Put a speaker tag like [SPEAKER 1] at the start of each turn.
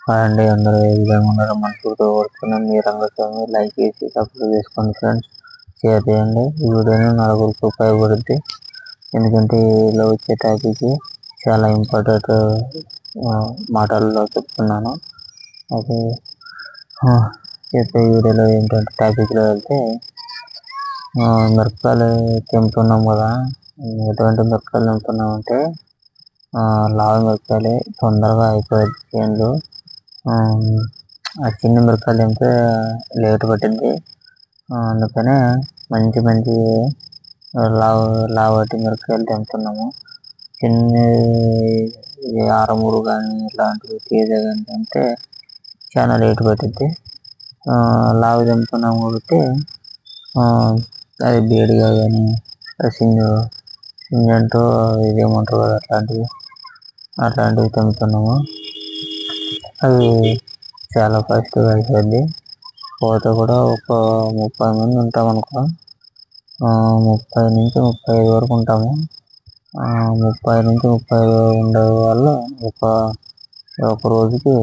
[SPEAKER 1] Hi అండి, అందరూ ఏ విధంగా ఉన్నారో మనసుతో కోరుతున్నాను. మీ రంగస్వామి లైక్ చేసి సబ్స్క్రైబ్ చేసుకోండి ఫ్రెండ్స్. షేర్ చేయండి. ఈ వీడియోని నలుగురికి ఉపయోగపడుద్ది. ఎందుకంటే ఇలా వచ్చే టాపిక్ చాలా ఇంపార్టెంట్ మాటల్లో చెప్తున్నాను. అది చెప్పే వీడియోలో ఏంటంటే టాపిక్లో వెళ్తే మిరపకాయలు తెంపుతున్నాం కదా. ఎటువంటి మిరపకాయలు తెంపుతున్నాం అంటే లావు మిరపకాయలు తొందరగా అయిపోయింది చేనులు. ఆ చిన్న మిరపకాయలు తెంపితే లేట్ పట్టింది. అందుకనే మంచి మంచి లావటి మిరపకాయలు తెంపుతున్నాము. చిన్న ఆరమూరు కానీ ఇలాంటివి తేజ కానీ తెంపితే చాలా లేట్ పట్టింది. లావు తెంపుతున్నాము కాబట్టి అది బేడిగా కానీ సింజంటూ ఇదేమంటారు కదా, అట్లాంటివి తెంపుతున్నాము. అవి చాలా ఫాస్ట్గా అయిపోద్ది. పోతే కూడా ఒక 30 మంది ఉంటాం అనుకో, 30 నుంచి 35 వరకు ఉంటాము. 30 నుంచి 35 ఉండే వాళ్ళు ఒక రోజుకి